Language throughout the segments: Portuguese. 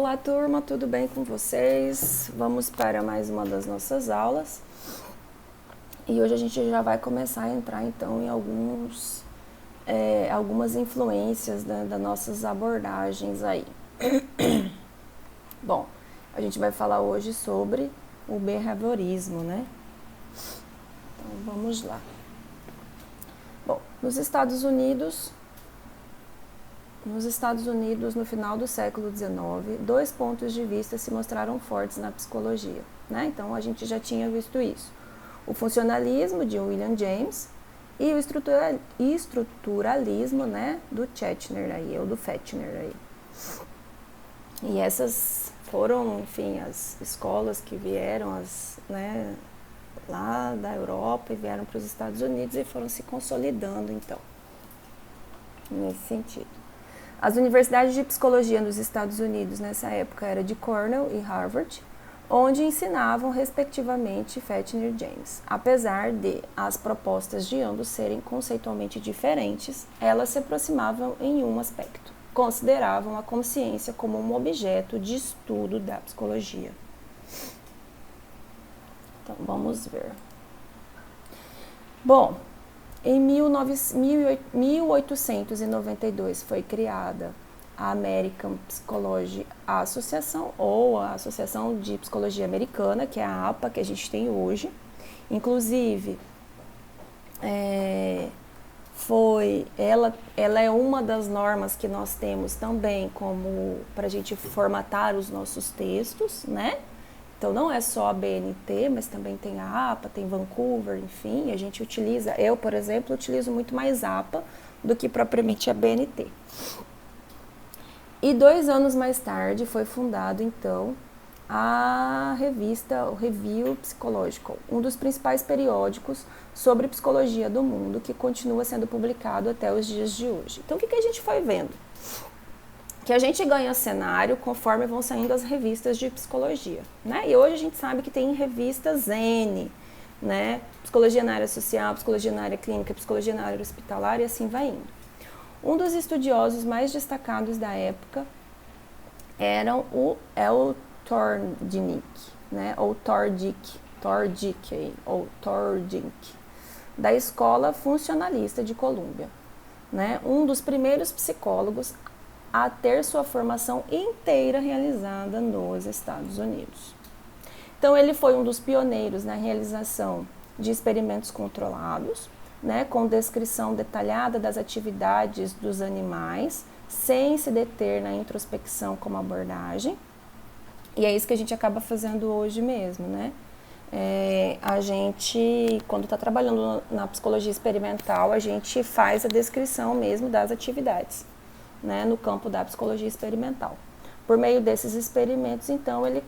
Olá, turma, tudo bem com vocês? Vamos para mais uma das nossas aulas. E hoje a gente já vai começar a entrar, então, em algumas influências das nossas abordagens aí. Bom, a gente vai falar hoje sobre o behaviorismo, né? Então, vamos lá. Bom, nos Estados Unidos, no final do século XIX, dois pontos de vista se mostraram fortes na psicologia, né? Então, a gente já tinha visto isso. O funcionalismo, de William James, e o estruturalismo, né, do Schaeffner aí, ou do Fechner aí. E essas foram, enfim, as escolas que vieram, né, lá da Europa e vieram para os Estados Unidos e foram se consolidando, então, nesse sentido. As universidades de psicologia nos Estados Unidos nessa época eram de Cornell e Harvard, onde ensinavam respectivamente Fechner e James. Apesar de as propostas de ambos serem conceitualmente diferentes, elas se aproximavam em um aspecto. Consideravam a consciência como um objeto de estudo da psicologia. Então, vamos ver. Bom, em 1892 foi criada a American Psychology Association, ou a Associação de Psicologia Americana, que é a APA que a gente tem hoje. Inclusive, ela é uma das normas que nós temos também como para a gente formatar os nossos textos, né? Então, não é só a BNT, mas também tem a APA, tem Vancouver, enfim, a gente utiliza, eu, por exemplo, utilizo muito mais APA do que propriamente a BNT. E 2 anos mais tarde foi fundado, então, a revista, o Review Psychological, um dos principais periódicos sobre psicologia do mundo, que continua sendo publicado até os dias de hoje. Então, o que a gente foi vendo? Que a gente ganha cenário conforme vão saindo as revistas de psicologia, né? E hoje a gente sabe que tem revistas N, né? Psicologia na área social, psicologia na área clínica, psicologia na área hospitalar e assim vai indo. Um dos estudiosos mais destacados da época era o L. Thorndike, né? Ou Thorndike, da Escola Funcionalista de Colômbia, né? Um dos primeiros psicólogos a ter sua formação inteira realizada nos Estados Unidos. Então, ele foi um dos pioneiros na realização de experimentos controlados, né, com descrição detalhada das atividades dos animais, sem se deter na introspecção como abordagem. E é isso que a gente acaba fazendo hoje mesmo, né? A gente, quando está trabalhando na psicologia experimental, a gente faz a descrição mesmo das atividades, né, no campo da psicologia experimental. Por meio desses experimentos, então, ele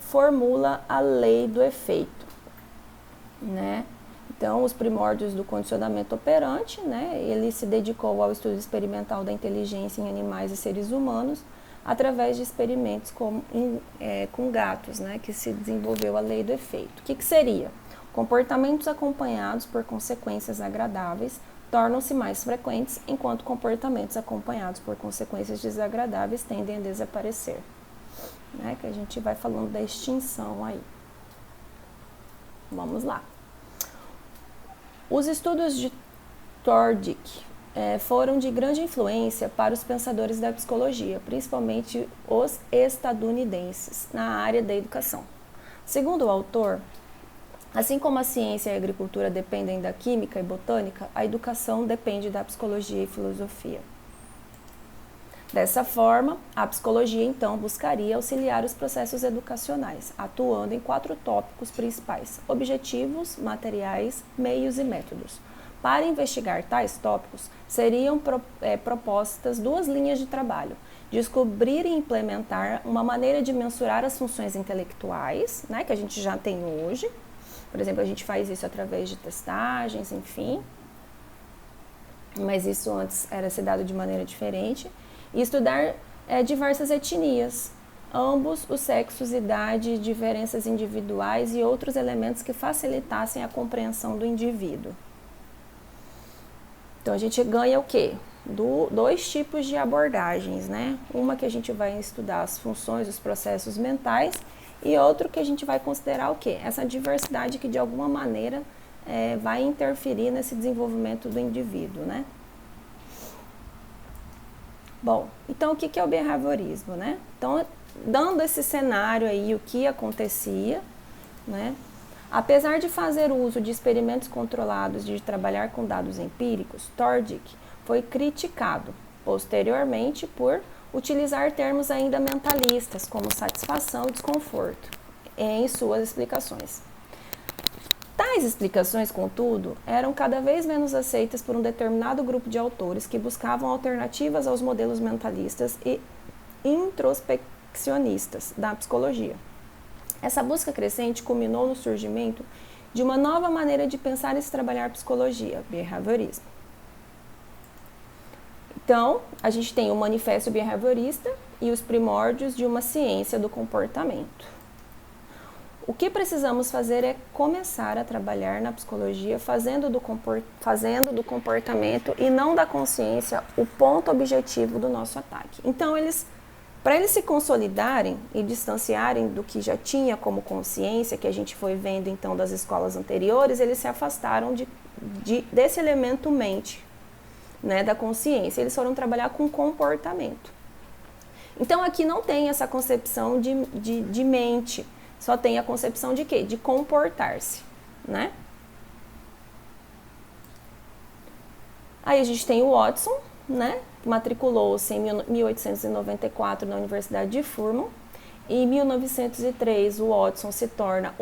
formula a lei do efeito, né? Então, os primórdios do condicionamento operante, né, ele se dedicou ao estudo experimental da inteligência em animais e seres humanos através de experimentos com gatos, né, que se desenvolveu a lei do efeito. O que seria? Comportamentos acompanhados por consequências agradáveis tornam-se mais frequentes, enquanto comportamentos acompanhados por consequências desagradáveis tendem a desaparecer. Né? Que a gente vai falando da extinção aí. Vamos lá. Os estudos de Thorndike foram de grande influência para os pensadores da psicologia, principalmente os estadunidenses, na área da educação. Segundo o autor, assim como a ciência e a agricultura dependem da química e botânica, a educação depende da psicologia e filosofia. Dessa forma, a psicologia, então, buscaria auxiliar os processos educacionais, atuando em 4 tópicos principais: objetivos, materiais, meios e métodos. Para investigar tais tópicos, seriam propostas 2 linhas de trabalho: descobrir e implementar uma maneira de mensurar as funções intelectuais, né, que a gente já tem hoje. Por exemplo, a gente faz isso através de testagens, enfim. Mas isso antes era ser dado de maneira diferente. E estudar diversas etnias, ambos os sexos, idade, diferenças individuais e outros elementos que facilitassem a compreensão do indivíduo. Então, a gente ganha o quê? dois tipos de abordagens, né? Uma que a gente vai estudar as funções, os processos mentais, e outro que a gente vai considerar o quê? Essa diversidade que de alguma maneira vai interferir nesse desenvolvimento do indivíduo, né? Bom, então o que é o behaviorismo, né? Então, dando esse cenário aí, o que acontecia, né? Apesar de fazer uso de experimentos controlados e de trabalhar com dados empíricos, Tordick foi criticado posteriormente por utilizar termos ainda mentalistas, como satisfação e desconforto, em suas explicações. Tais explicações, contudo, eram cada vez menos aceitas por um determinado grupo de autores que buscavam alternativas aos modelos mentalistas e introspeccionistas da psicologia. Essa busca crescente culminou no surgimento de uma nova maneira de pensar e se trabalhar psicologia, behaviorismo. Então, a gente tem o Manifesto Behaviorista e os primórdios de uma ciência do comportamento. O que precisamos fazer é começar a trabalhar na psicologia fazendo do comportamento e não da consciência o ponto objetivo do nosso ataque. Então, para eles se consolidarem e distanciarem do que já tinha como consciência, que a gente foi vendo então das escolas anteriores, eles se afastaram desse elemento mente, né, da consciência. Eles foram trabalhar com comportamento. Então aqui não tem essa concepção de mente, só tem a concepção de quê? De comportar-se, né? Aí a gente tem o Watson, né? Matriculou-se em 1894 na Universidade de Furman. Em 1903, o Watson se torna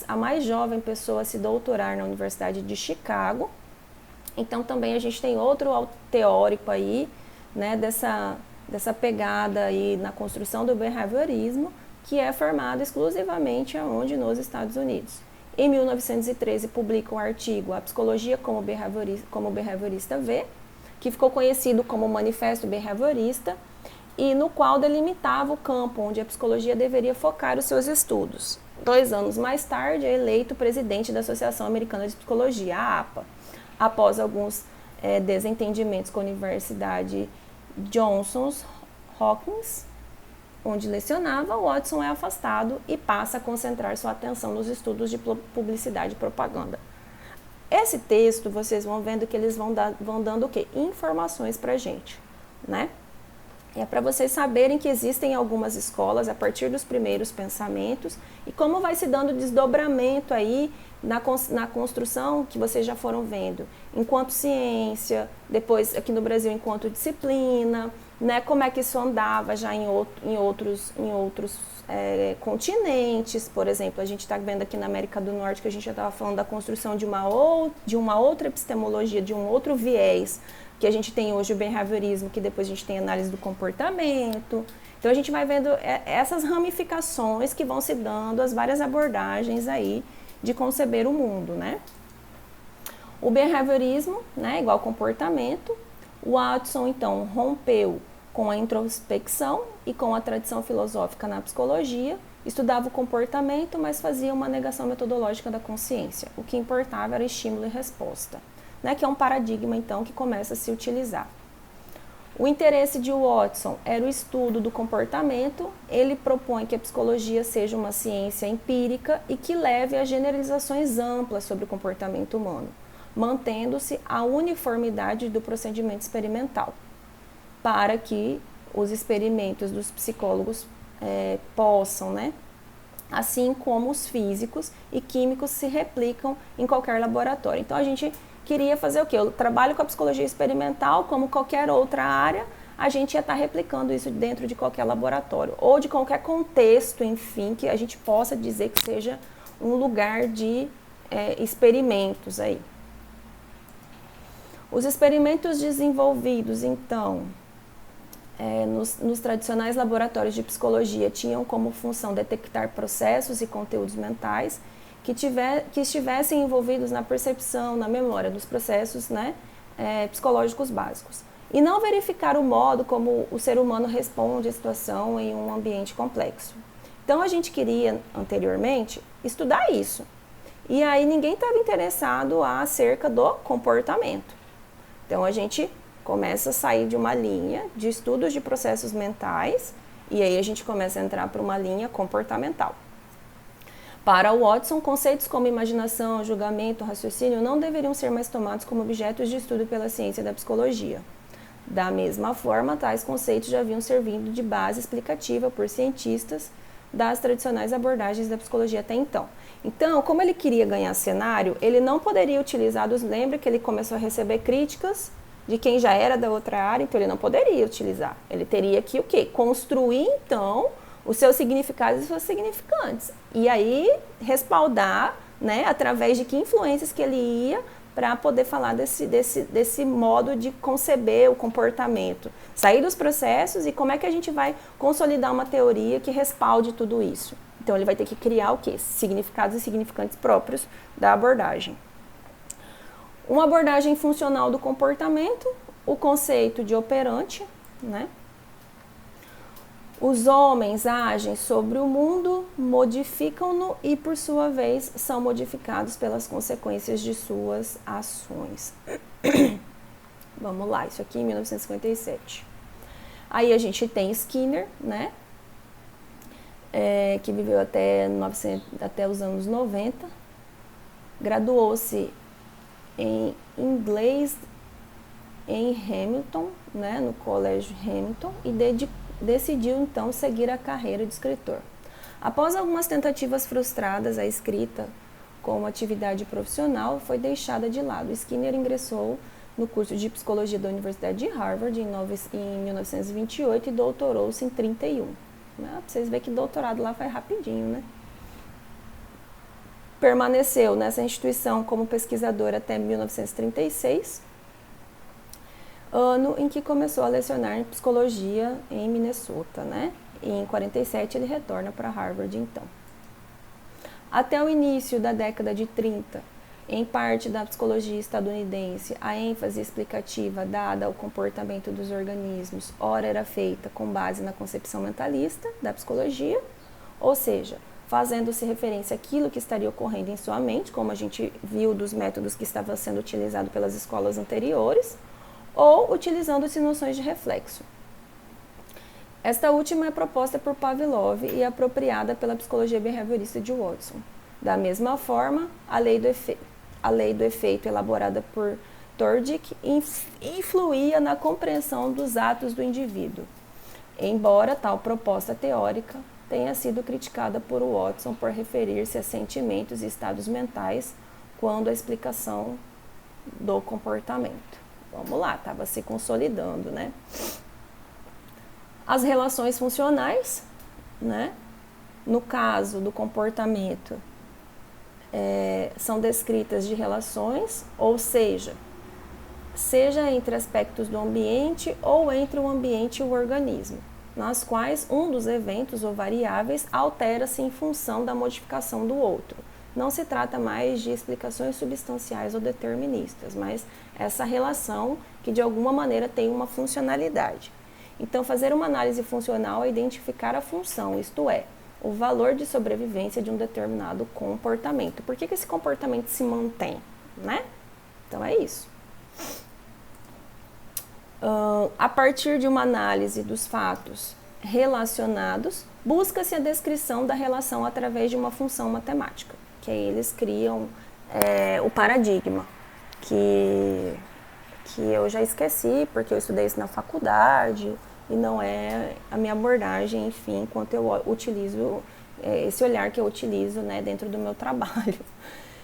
a mais jovem pessoa a se doutorar na Universidade de Chicago. Então também a gente tem outro teórico aí, né, dessa pegada aí na construção do behaviorismo, que é formado exclusivamente aonde? Nos Estados Unidos. Em 1913, publica um artigo, A Psicologia como Behaviorista vê, que ficou conhecido como Manifesto Behaviorista, e no qual delimitava o campo onde a psicologia deveria focar os seus estudos. 2 anos mais tarde, é eleito presidente da Associação Americana de Psicologia, a APA, após alguns desentendimentos com a Universidade Johns Hopkins, onde lecionava. O Watson é afastado e passa a concentrar sua atenção nos estudos de publicidade e propaganda. Esse texto, vocês vão vendo que eles vão dando o quê? Informações para a gente, né? É para vocês saberem que existem algumas escolas a partir dos primeiros pensamentos e como vai se dando desdobramento aí na construção que vocês já foram vendo, enquanto ciência, depois aqui no Brasil enquanto disciplina, né, como é que isso andava já em outros continentes. Por exemplo, a gente está vendo aqui na América do Norte que a gente já estava falando da construção de uma outra epistemologia, de um outro viés, que a gente tem hoje o behaviorismo, que depois a gente tem análise do comportamento. Então a gente vai vendo essas ramificações que vão se dando, as várias abordagens aí de conceber o mundo, né? O behaviorismo, né, igual comportamento. O Watson, então, rompeu com a introspecção e com a tradição filosófica na psicologia, estudava o comportamento, mas fazia uma negação metodológica da consciência. O que importava era estímulo e resposta, né, que é um paradigma, então, que começa a se utilizar. O interesse de Watson era o estudo do comportamento. Ele propõe que a psicologia seja uma ciência empírica e que leve a generalizações amplas sobre o comportamento humano, mantendo-se a uniformidade do procedimento experimental, para que os experimentos dos psicólogos possam, né, assim como os físicos e químicos, se replicam em qualquer laboratório. Então a gente queria fazer o quê? Eu trabalho com a psicologia experimental, como qualquer outra área, a gente ia estar replicando isso dentro de qualquer laboratório, ou de qualquer contexto, enfim, que a gente possa dizer que seja um lugar de experimentos aí. Os experimentos desenvolvidos, então, nos tradicionais laboratórios de psicologia tinham como função detectar processos e conteúdos mentais que estivessem envolvidos na percepção, na memória dos processos, né, psicológicos básicos. E não verificar o modo como o ser humano responde à situação em um ambiente complexo. Então a gente queria, anteriormente, estudar isso. E aí ninguém estava interessado acerca do comportamento. Então a gente começa a sair de uma linha de estudos de processos mentais e aí a gente começa a entrar para uma linha comportamental. Para Watson, conceitos como imaginação, julgamento, raciocínio não deveriam ser mais tomados como objetos de estudo pela ciência da psicologia. Da mesma forma, tais conceitos já haviam servido de base explicativa por cientistas das tradicionais abordagens da psicologia até então. Então, como ele queria ganhar cenário, ele não poderia utilizar lembra que ele começou a receber críticas de quem já era da outra área, então ele não poderia utilizar. Ele teria que o quê? Construir, então, os seus significados e suas significantes. E aí, respaldar, né, através de que influências que ele ia para poder falar desse modo de conceber o comportamento. Sair dos processos e como é que a gente vai consolidar uma teoria que respalde tudo isso. Então, ele vai ter que criar o quê? Significados e significantes próprios da abordagem. Uma abordagem funcional do comportamento, o conceito de operante, né? Os homens agem sobre o mundo, modificam-no e, por sua vez, são modificados pelas consequências de suas ações. Vamos lá, isso aqui em 1957. Aí a gente tem Skinner, né? Que viveu até os anos 90. Graduou-se em inglês em Hamilton, né, no Colégio Hamilton, e decidiu então seguir a carreira de escritor. Após algumas tentativas frustradas, a escrita como atividade profissional foi deixada de lado. Skinner ingressou no curso de psicologia da Universidade de Harvard em 1928 e doutorou-se em 31. Pra vocês verem que doutorado lá foi rapidinho, né? Permaneceu nessa instituição como pesquisador até 1936, ano em que começou a lecionar em psicologia em Minnesota, né? E em 47 ele retorna para Harvard, então. Até o início da década de 30, em parte da psicologia estadunidense, a ênfase explicativa dada ao comportamento dos organismos ora era feita com base na concepção mentalista da psicologia, ou seja, fazendo-se referência àquilo que estaria ocorrendo em sua mente, como a gente viu dos métodos que estavam sendo utilizados pelas escolas anteriores, ou utilizando-se noções de reflexo. Esta última é proposta por Pavlov e apropriada pela psicologia behaviorista de Watson. Da mesma forma, a lei do efeito elaborada por Tordick influía na compreensão dos atos do indivíduo, embora tal proposta teórica tenha sido criticada por Watson por referir-se a sentimentos e estados mentais quando a explicação do comportamento. Vamos lá, estava se consolidando, né? As relações funcionais, né? No caso do comportamento, são descritas de relações, ou seja entre aspectos do ambiente ou entre o ambiente e o organismo, nas quais um dos eventos ou variáveis altera-se em função da modificação do outro. Não se trata mais de explicações substanciais ou deterministas, mas essa relação que de alguma maneira tem uma funcionalidade. Então, fazer uma análise funcional é identificar a função, isto é, o valor de sobrevivência de um determinado comportamento. Por que esse comportamento se mantém, né? Então, é isso. A partir de uma análise dos fatos relacionados, busca-se a descrição da relação através de uma função matemática, que aí eles criam o paradigma, que eu já esqueci, porque eu estudei isso na faculdade, e não é a minha abordagem, enfim, enquanto eu utilizo, esse olhar que eu utilizo, né, dentro do meu trabalho.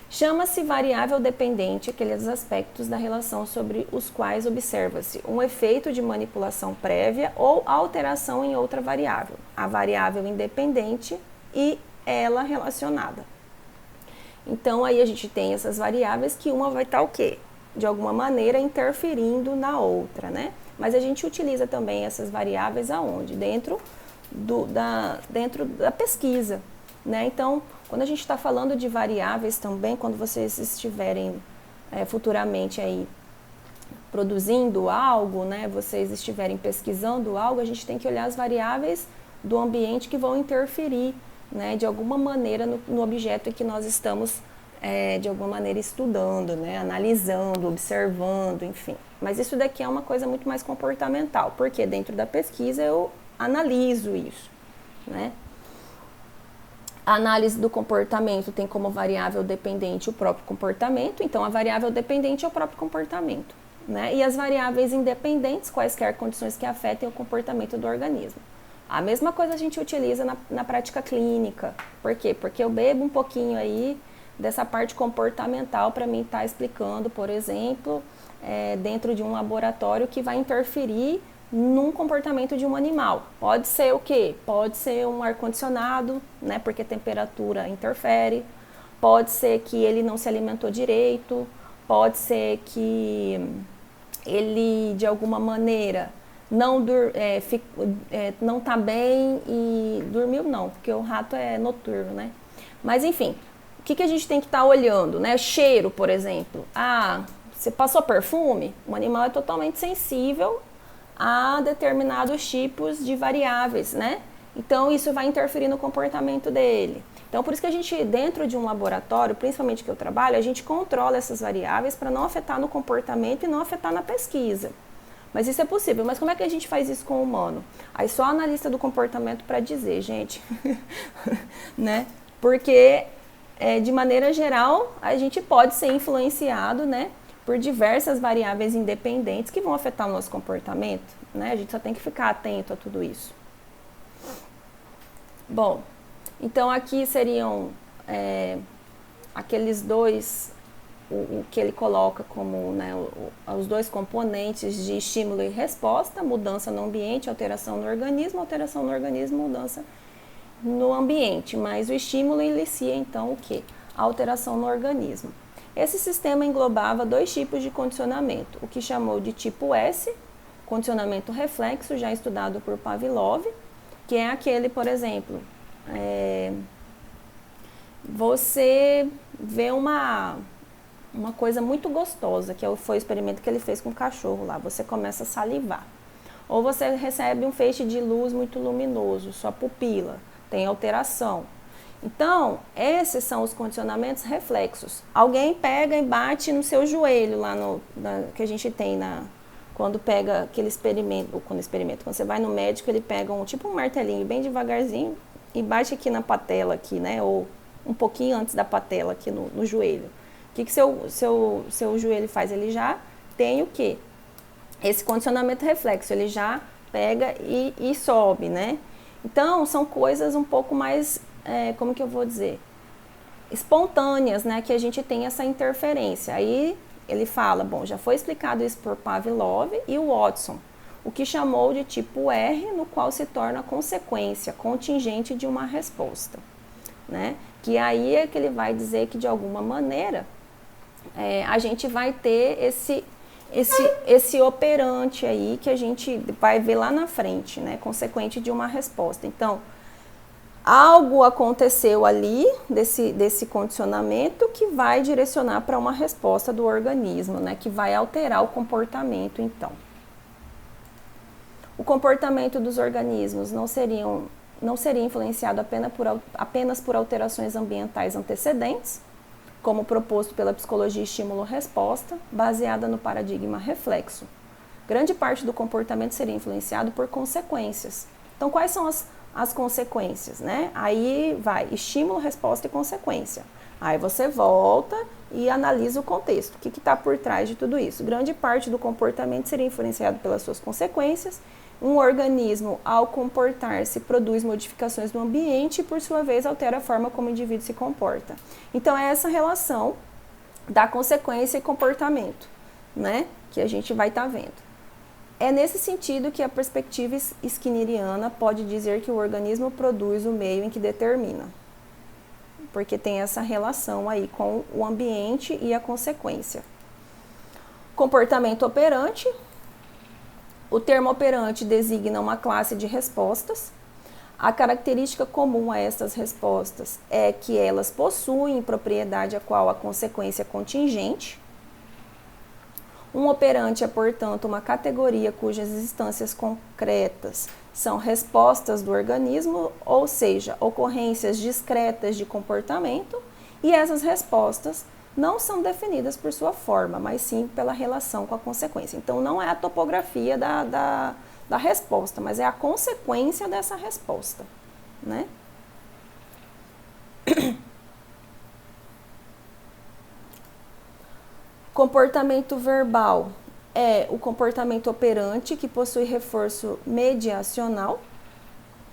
Chama-se variável dependente aqueles aspectos da relação sobre os quais observa-se um efeito de manipulação prévia ou alteração em outra variável, a variável independente e ela relacionada. Então, aí a gente tem essas variáveis que uma vai estar o quê? De alguma maneira interferindo na outra, né? Mas a gente utiliza também essas variáveis aonde? Dentro da pesquisa, né? Então, quando a gente está falando de variáveis também, quando vocês estiverem futuramente aí produzindo algo, né? Vocês estiverem pesquisando algo, a gente tem que olhar as variáveis do ambiente que vão interferir, né, de alguma maneira no objeto que nós estamos, de alguma maneira, estudando, né, analisando, observando, enfim. Mas isso daqui é uma coisa muito mais comportamental, porque dentro da pesquisa eu analiso isso, né? A análise do comportamento tem como variável dependente o próprio comportamento, então a variável dependente é o próprio comportamento, né? E as variáveis independentes, quaisquer condições que afetem o comportamento do organismo. A mesma coisa a gente utiliza na prática clínica. Por quê? Porque eu bebo um pouquinho aí dessa parte comportamental para mim estar explicando, por exemplo, dentro de um laboratório que vai interferir num comportamento de um animal. Pode ser o quê? Pode ser um ar-condicionado, né, porque a temperatura interfere. Pode ser que ele não se alimentou direito. Pode ser que ele, de alguma maneira, não está bem e dormiu não, porque o rato é noturno, né? Mas enfim, o que a gente tem que estar olhando, né? Cheiro, por exemplo. Ah, você passou perfume? O animal é totalmente sensível a determinados tipos de variáveis, né? Então isso vai interferir no comportamento dele. Então por isso que a gente, dentro de um laboratório, principalmente que eu trabalho, a gente controla essas variáveis para não afetar no comportamento e não afetar na pesquisa. Mas isso é possível. Mas como é que a gente faz isso com o humano? Aí só a analista do comportamento para dizer, gente, né? Porque, de maneira geral, a gente pode ser influenciado, né, por diversas variáveis independentes que vão afetar o nosso comportamento, né? A gente só tem que ficar atento a tudo isso. Bom, então aqui seriam aqueles dois... O que ele coloca como, né, os dois componentes de estímulo e resposta, mudança no ambiente, alteração no organismo, mudança no ambiente. Mas o estímulo inicia, então, o quê? A alteração no organismo. Esse sistema englobava dois tipos de condicionamento, o que chamou de tipo S, condicionamento reflexo, já estudado por Pavlov, que é aquele, por exemplo, você vê uma coisa muito gostosa, que foi o experimento que ele fez com o cachorro lá, você começa a salivar. Ou você recebe um feixe de luz muito luminoso, sua pupila tem alteração. Então, esses são os condicionamentos reflexos. Alguém pega e bate no seu joelho, lá que a gente tem quando pega aquele experimento, quando você vai no médico, ele pega tipo um martelinho bem devagarzinho e bate aqui na patela, aqui, né? Ou um pouquinho antes da patela, aqui no joelho. O que seu joelho faz? Ele já tem o quê? Esse condicionamento reflexo, ele já pega e sobe, né? Então, são coisas um pouco mais, como que eu vou dizer? Espontâneas, né? Que a gente tem essa interferência. Aí, ele fala, bom, já foi explicado isso por Pavlov e o Watson, o que chamou de tipo R, no qual se torna consequência contingente de uma resposta, né? Que aí é que ele vai dizer que, de alguma maneira, a gente vai ter esse operante aí que a gente vai ver lá na frente, né, consequente de uma resposta. Então, algo aconteceu ali desse condicionamento que vai direcionar para uma resposta do organismo, né, que vai alterar o comportamento, então. O comportamento dos organismos não seria influenciado apenas por alterações ambientais antecedentes, como proposto pela psicologia estímulo-resposta, baseada no paradigma reflexo. Grande parte do comportamento seria influenciado por consequências. Então, quais são as consequências, né? Aí vai estímulo, resposta e consequência. Aí você volta e analisa o contexto. O que está por trás de tudo isso? Grande parte do comportamento seria influenciado pelas suas consequências. Um organismo, ao comportar-se, produz modificações no ambiente e, por sua vez, altera a forma como o indivíduo se comporta. Então, é essa relação da consequência e comportamento, né, que a gente vai estar vendo. É nesse sentido que a perspectiva skinneriana pode dizer que o organismo produz o meio em que determina, porque tem essa relação aí com o ambiente e a consequência. Comportamento operante. O termo operante designa uma classe de respostas. A característica comum a estas respostas é que elas possuem propriedade a qual a consequência é contingente. Um operante é, portanto, uma categoria cujas instâncias concretas são respostas do organismo, ou seja, ocorrências discretas de comportamento, e essas respostas não são definidas por sua forma, mas sim pela relação com a consequência. Então, não é a topografia da resposta, mas é a consequência dessa resposta, né? Comportamento verbal é o comportamento operante que possui reforço mediacional.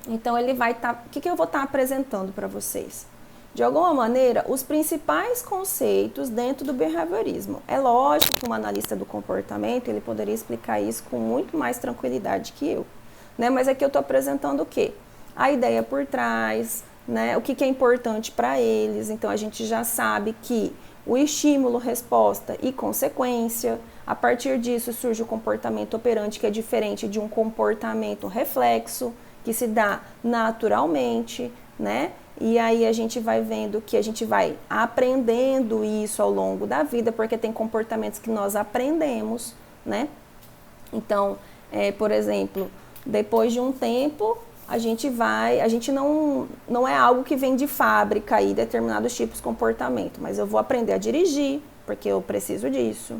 Então, ele vai estar... O que eu vou estar apresentando para vocês? De alguma maneira, os principais conceitos dentro do behaviorismo. É lógico que um analista do comportamento, ele poderia explicar isso com muito mais tranquilidade que eu, né? Mas aqui eu estou apresentando o quê? A ideia por trás, né? O que é importante para eles. Então, a gente já sabe que o estímulo, resposta e consequência. A partir disso surge o comportamento operante, que é diferente de um comportamento reflexo, que se dá naturalmente, né? E aí a gente vai vendo que a gente vai aprendendo isso ao longo da vida, porque tem comportamentos que nós aprendemos, né? Então, por exemplo, depois de um tempo, a gente não é algo que vem de fábrica aí, determinados tipos de comportamento, mas eu vou aprender a dirigir, porque eu preciso disso,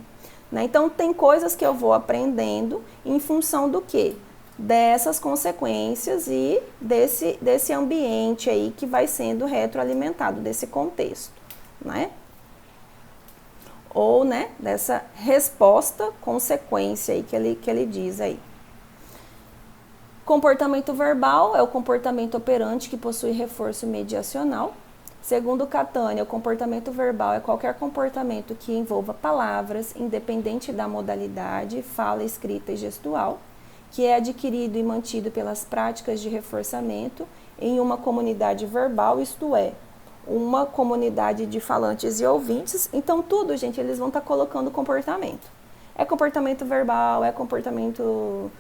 né? Então, tem coisas que eu vou aprendendo em função do quê? Dessas consequências e desse ambiente aí que vai sendo retroalimentado, desse contexto, né? Ou, né, dessa resposta, consequência aí que ele diz aí. Comportamento verbal é o comportamento operante que possui reforço mediacional. Segundo Catania, o comportamento verbal é qualquer comportamento que envolva palavras, independente da modalidade, fala, escrita e gestual, que é adquirido e mantido pelas práticas de reforçamento em uma comunidade verbal, isto é, uma comunidade de falantes e ouvintes. Então, tudo, gente, eles vão estar colocando comportamento. É comportamento verbal, é comportamento,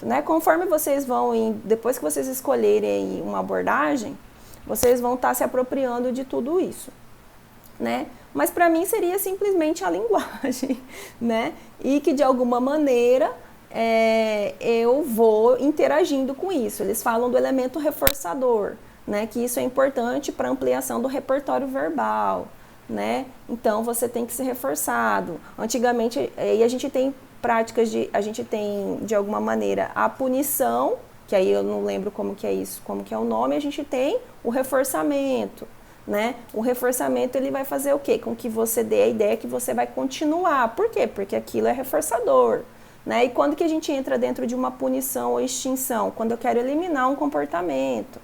né? Conforme vocês vão, depois que vocês escolherem uma abordagem, vocês vão estar se apropriando de tudo isso, né? Mas para mim seria simplesmente a linguagem, né? E que de alguma maneira eu vou interagindo com isso. Eles falam do elemento reforçador, né? Que isso é importante para ampliação do repertório verbal, né? Então você tem que ser reforçado. Antigamente, aí a gente tem práticas a gente tem de alguma maneira a punição, que aí eu não lembro como que é isso, como que é o nome, a gente tem o reforçamento, né? O reforçamento ele vai fazer o quê? Com que você dê a ideia que você vai continuar. Por quê? Porque aquilo é reforçador, né? E quando que a gente entra dentro de uma punição ou extinção? Quando eu quero eliminar um comportamento,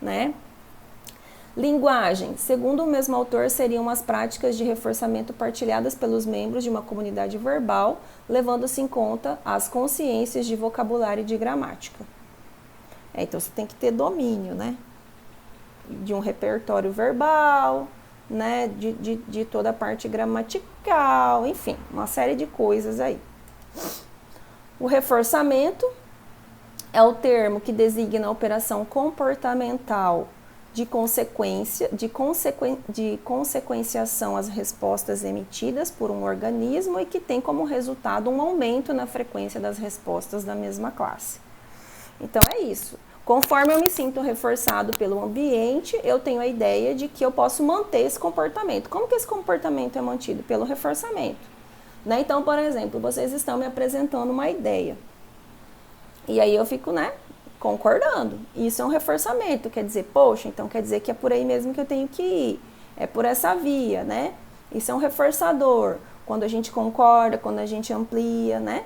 né? Linguagem. Segundo o mesmo autor, seriam as práticas de reforçamento partilhadas pelos membros de uma comunidade verbal, levando-se em conta as consciências de vocabulário e de gramática. Então, você tem que ter domínio, né? De um repertório verbal, né? De toda a parte gramatical, enfim, uma série de coisas aí. O reforçamento é o termo que designa a operação comportamental de consequenciação às respostas emitidas por um organismo e que tem como resultado um aumento na frequência das respostas da mesma classe. Então, é isso. Conforme eu me sinto reforçado pelo ambiente, eu tenho a ideia de que eu posso manter esse comportamento. Como que esse comportamento é mantido? Pelo reforçamento, né? Então, por exemplo, vocês estão me apresentando uma ideia. E aí eu fico, né, concordando. Isso é um reforçamento. Quer dizer, poxa, então quer dizer que é por aí mesmo que eu tenho que ir. É por essa via, né? Isso é um reforçador. Quando a gente concorda, quando a gente amplia, né?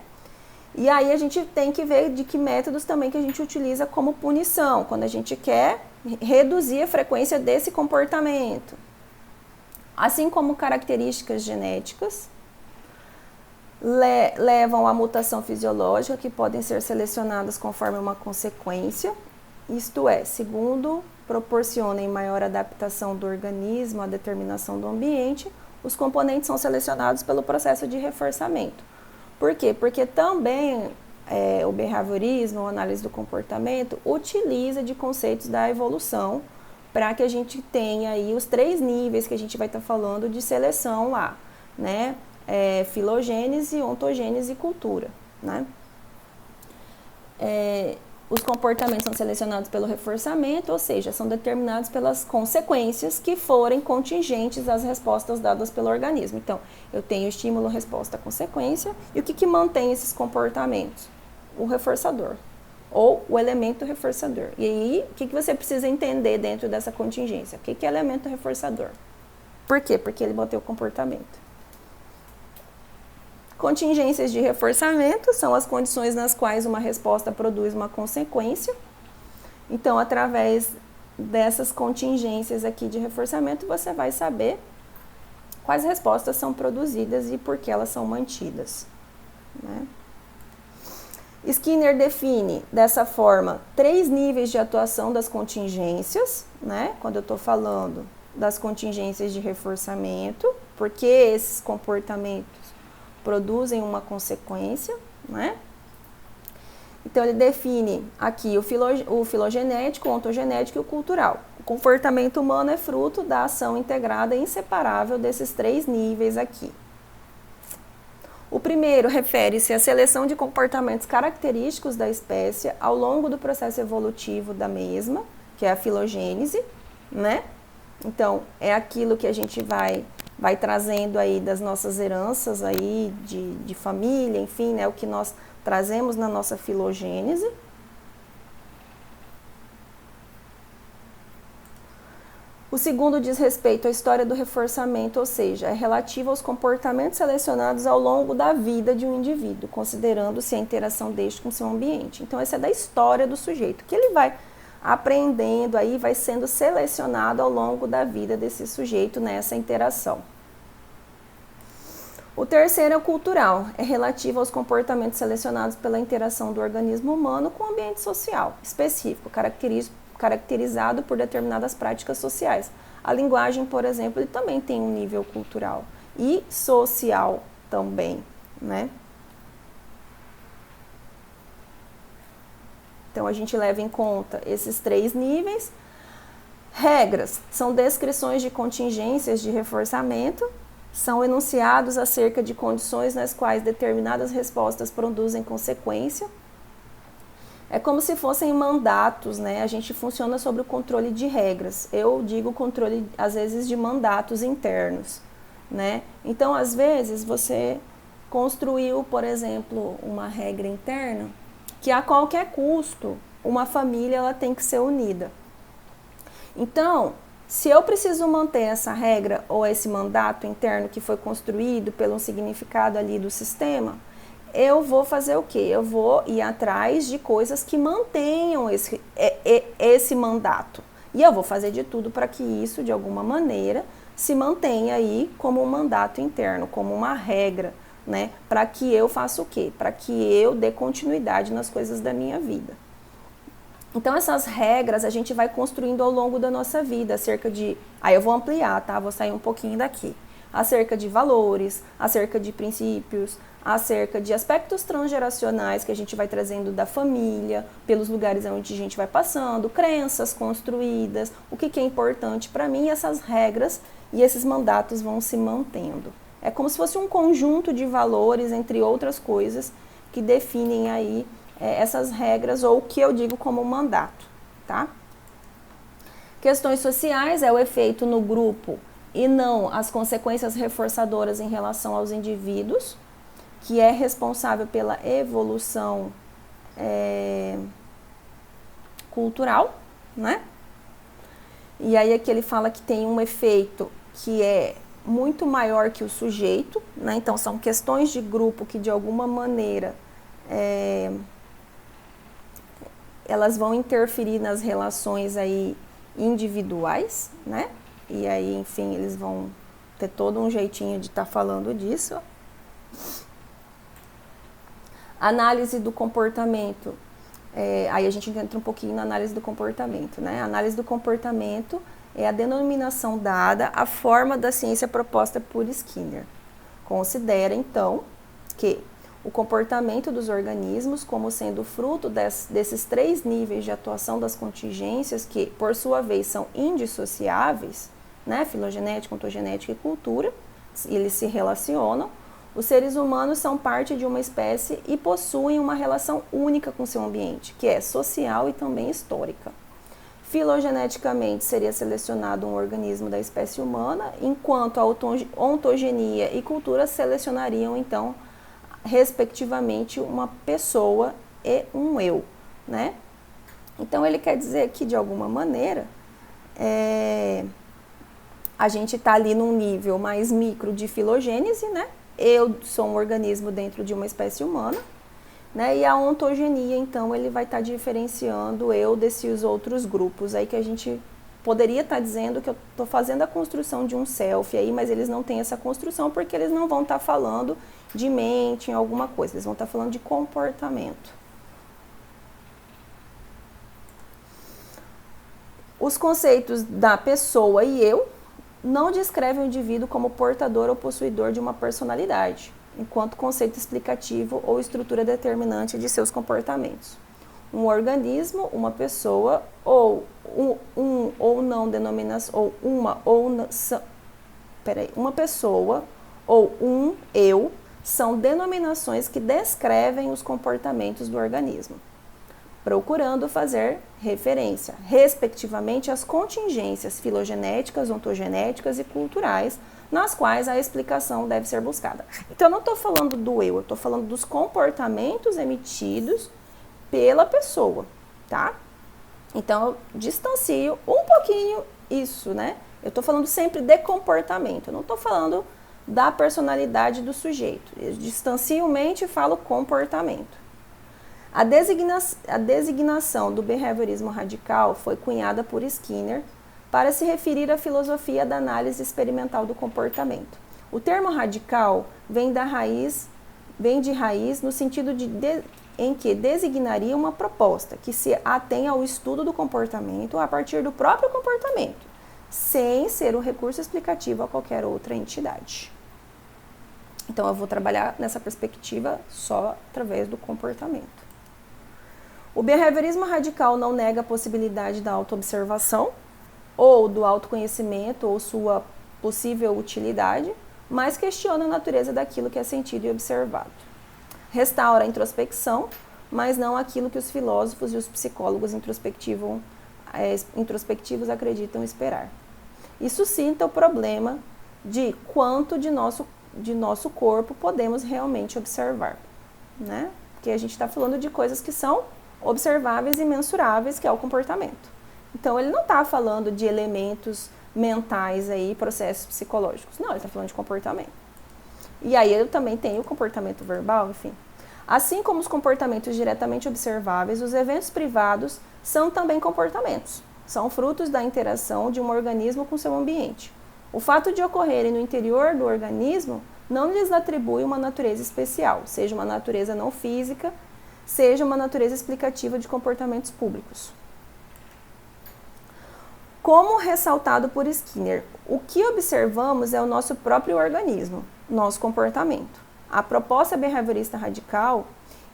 E aí a gente tem que ver de que métodos também que a gente utiliza como punição, quando a gente quer reduzir a frequência desse comportamento. Assim como características genéticas levam à mutação fisiológica, que podem ser selecionadas conforme uma consequência, isto é, segundo proporcionem maior adaptação do organismo à determinação do ambiente, os componentes são selecionados pelo processo de reforçamento. Por quê? Porque também o behaviorismo, a análise do comportamento, utiliza de conceitos da evolução para que a gente tenha aí os 3 níveis que a gente vai estar falando de seleção lá, né? Filogênese, ontogênese e cultura, né? Os comportamentos são selecionados pelo reforçamento, ou seja, são determinados pelas consequências que forem contingentes às respostas dadas pelo organismo. Então, eu tenho estímulo, resposta, consequência. E o que mantém esses comportamentos? O reforçador, ou o elemento reforçador. E aí, o que você precisa entender dentro dessa contingência? O que é elemento reforçador? Por quê? Porque ele mantém o comportamento. Contingências de reforçamento são as condições nas quais uma resposta produz uma consequência. Então, através dessas contingências aqui de reforçamento, você vai saber quais respostas são produzidas e por que elas são mantidas, né? Skinner define dessa forma 3 níveis de atuação das contingências, né? Quando eu estou falando das contingências de reforçamento, porque esses comportamentos produzem uma consequência, né? Então, ele define aqui o filogenético, o ontogenético e o cultural. O comportamento humano é fruto da ação integrada e inseparável desses 3 níveis aqui. O primeiro refere-se à seleção de comportamentos característicos da espécie ao longo do processo evolutivo da mesma, que é a filogênese, né? Então, é aquilo que a gente vai trazendo aí das nossas heranças aí de família, enfim, né, o que nós trazemos na nossa filogênese. O segundo diz respeito à história do reforçamento, ou seja, é relativo aos comportamentos selecionados ao longo da vida de um indivíduo, considerando-se a interação deste com seu ambiente. Então, essa é da história do sujeito, que ele vai aprendendo aí, vai sendo selecionado ao longo da vida desse sujeito nessa interação. O terceiro é o cultural, é relativo aos comportamentos selecionados pela interação do organismo humano com o ambiente social específico, caracterizado por determinadas práticas sociais. A linguagem, por exemplo, ele também tem um nível cultural e social também, né? Então, a gente leva em conta esses 3 níveis. Regras são descrições de contingências de reforçamento, são enunciados acerca de condições nas quais determinadas respostas produzem consequência. É como se fossem mandatos, né? A gente funciona sobre o controle de regras. Eu digo controle, às vezes, de mandatos internos, né? Então, às vezes, você construiu, por exemplo, uma regra interna que a qualquer custo uma família ela tem que ser unida. Então, se eu preciso manter essa regra ou esse mandato interno que foi construído pelo significado ali do sistema, eu vou fazer o quê? Eu vou ir atrás de coisas que mantenham esse mandato. E eu vou fazer de tudo para que isso, de alguma maneira, se mantenha aí como um mandato interno, como uma regra, né? Para que eu faça o quê? Para que eu dê continuidade nas coisas da minha vida. Então, essas regras a gente vai construindo ao longo da nossa vida, acerca de... Aí eu vou ampliar, tá? Vou sair um pouquinho daqui. Acerca de valores, acerca de princípios, acerca de aspectos transgeracionais que a gente vai trazendo da família, pelos lugares onde a gente vai passando, crenças construídas, o que é importante para mim, essas regras e esses mandatos vão se mantendo. É como se fosse um conjunto de valores, entre outras coisas, que definem aí essas regras, ou o que eu digo como mandato, tá? Questões sociais é o efeito no grupo e não as consequências reforçadoras em relação aos indivíduos, que é responsável pela evolução cultural, né? E aí aqui ele fala que tem um efeito que é muito maior que o sujeito, né? Então, são questões de grupo que, de alguma maneira, elas vão interferir nas relações aí individuais, né? E aí, enfim, eles vão ter todo um jeitinho de estar falando disso. Análise do comportamento. Aí a gente entra um pouquinho na análise do comportamento, né? A análise do comportamento é a denominação dada à forma da ciência proposta por Skinner. Considera, então, que o comportamento dos organismos como sendo fruto desses 3 níveis de atuação das contingências, que, por sua vez, são indissociáveis, né? Filogenética, ontogenética e cultura, eles se relacionam. Os seres humanos são parte de uma espécie e possuem uma relação única com seu ambiente, que é social e também histórica. Filogeneticamente, seria selecionado um organismo da espécie humana, enquanto a ontogenia e cultura selecionariam, então, respectivamente, uma pessoa e um eu, né? Então, ele quer dizer que, de alguma maneira, a gente está ali num nível mais micro de filogênese, né? Eu sou um organismo dentro de uma espécie humana, né? E a ontogenia, então, ele vai estar diferenciando eu desses outros grupos aí que a gente poderia estar dizendo que eu estou fazendo a construção de um self aí, mas eles não têm essa construção porque eles não vão estar falando de mente em alguma coisa, eles vão estar falando de comportamento. Os conceitos da pessoa e eu não descrevem o indivíduo como portador ou possuidor de uma personalidade, enquanto conceito explicativo ou estrutura determinante de seus comportamentos. Um organismo, uma pessoa, ou uma pessoa ou um eu são denominações que descrevem os comportamentos do organismo, procurando fazer referência, respectivamente, às contingências filogenéticas, ontogenéticas e culturais, nas quais a explicação deve ser buscada. Então, eu não estou falando do eu estou falando dos comportamentos emitidos pela pessoa, tá? Então, eu distancio um pouquinho isso, né? Eu estou falando sempre de comportamento, eu não estou falando da personalidade do sujeito. Eu distancio mente e falo comportamento. A designação do behaviorismo radical foi cunhada por Skinner para se referir à filosofia da análise experimental do comportamento. O termo radical vem de raiz no sentido em que designaria uma proposta que se atém ao estudo do comportamento a partir do próprio comportamento, sem ser um recurso explicativo a qualquer outra entidade. Então, eu vou trabalhar nessa perspectiva só através do comportamento. O behaviorismo radical não nega a possibilidade da autoobservação ou do autoconhecimento ou sua possível utilidade, mas questiona a natureza daquilo que é sentido e observado. Restaura a introspecção, mas não aquilo que os filósofos e os psicólogos introspectivos acreditam esperar. E suscita o problema de quanto de nosso corpo podemos realmente observar, né? Porque a gente está falando de coisas que são observáveis e mensuráveis, que é o comportamento. Então, ele não está falando de elementos mentais aí, processos psicológicos. Não, ele está falando de comportamento. E aí, eu também tenho o comportamento verbal, enfim. Assim como os comportamentos diretamente observáveis, os eventos privados são também comportamentos. São frutos da interação de um organismo com seu ambiente. O fato de ocorrerem no interior do organismo não lhes atribui uma natureza especial, seja uma natureza não física, seja uma natureza explicativa de comportamentos públicos. Como ressaltado por Skinner, o que observamos é o nosso próprio organismo, nosso comportamento. A proposta behaviorista radical,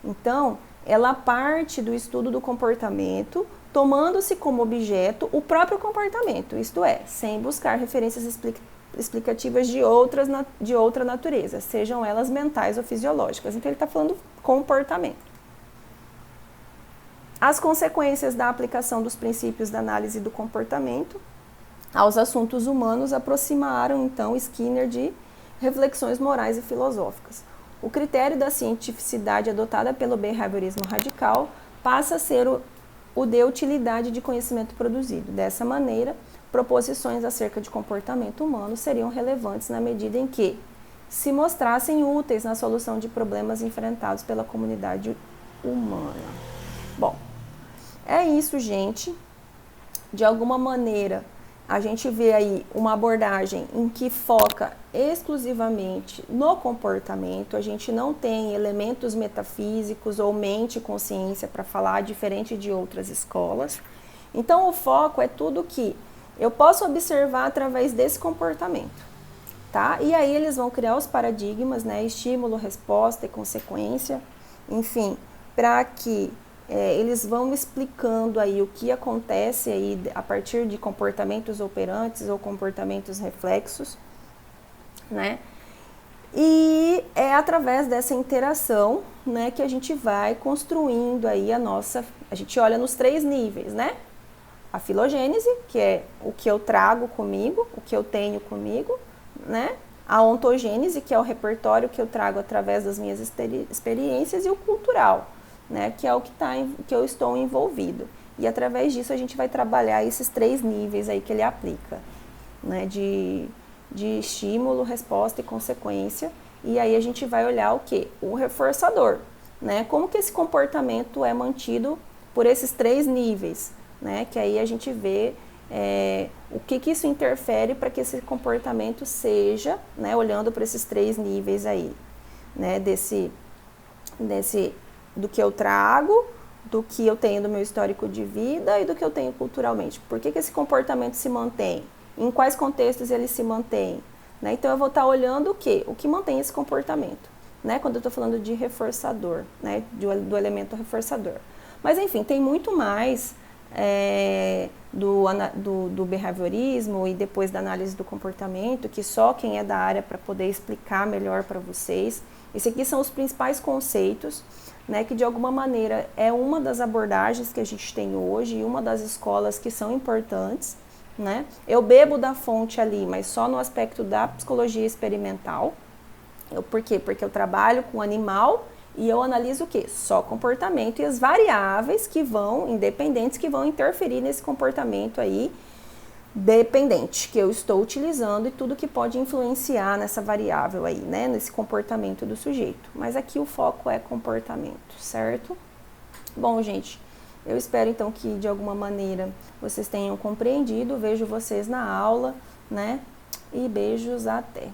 então, ela parte do estudo do comportamento, tomando-se como objeto o próprio comportamento, isto é, sem buscar referências explicativas de outra natureza, sejam elas mentais ou fisiológicas. Então, ele está falando comportamento. As consequências da aplicação dos princípios da análise do comportamento aos assuntos humanos aproximaram, então, Skinner de reflexões morais e filosóficas. O critério da cientificidade adotada pelo behaviorismo radical passa a ser o de utilidade de conhecimento produzido. Dessa maneira, proposições acerca de comportamento humano seriam relevantes na medida em que se mostrassem úteis na solução de problemas enfrentados pela comunidade humana. Bom, é isso, gente. De alguma maneira, a gente vê aí uma abordagem em que foca exclusivamente no comportamento. A gente não tem elementos metafísicos ou mente e consciência para falar, diferente de outras escolas. Então, o foco é tudo que eu posso observar através desse comportamento, tá? E aí eles vão criar os paradigmas, né? Estímulo, resposta e consequência, enfim, para que eles vão explicando aí o que acontece aí a partir de comportamentos operantes ou comportamentos reflexos, né? E é através dessa interação, né, que a gente vai construindo aí a gente olha nos 3 níveis, né? A filogênese, que é o que eu trago comigo, o que eu tenho comigo, né? A ontogênese, que é o repertório que eu trago através das minhas experiências, e o cultural, né? Que é o que eu estou envolvido. E através disso a gente vai trabalhar esses 3 níveis aí que ele aplica, né? De estímulo, resposta e consequência. E aí a gente vai olhar o quê? O reforçador, né? Como que esse comportamento é mantido por esses 3 níveis, né? Que aí a gente vê o que isso interfere para que esse comportamento seja, né? Olhando para esses 3 níveis aí, né? Do que eu trago, do que eu tenho do meu histórico de vida e do que eu tenho culturalmente. Por que esse comportamento se mantém? Em quais contextos ele se mantém? Né? Então eu vou estar olhando o quê? O que mantém esse comportamento, né? Quando eu estou falando de reforçador, né? Do elemento reforçador. Mas enfim, tem muito mais do behaviorismo e depois da análise do comportamento, que só quem é da área para poder explicar melhor para vocês. Esses aqui são os principais conceitos, né, que de alguma maneira é uma das abordagens que a gente tem hoje e uma das escolas que são importantes, né? Eu bebo da fonte ali, mas só no aspecto da psicologia experimental. Por quê? Porque eu trabalho com animal e eu analiso o quê? Só comportamento e as variáveis que vão, independentes, que vão interferir nesse comportamento aí dependente que eu estou utilizando e tudo que pode influenciar nessa variável aí, né? Nesse comportamento do sujeito. Mas aqui o foco é comportamento, certo? Bom, gente, eu espero então que de alguma maneira vocês tenham compreendido. Vejo vocês na aula, né? E beijos, até!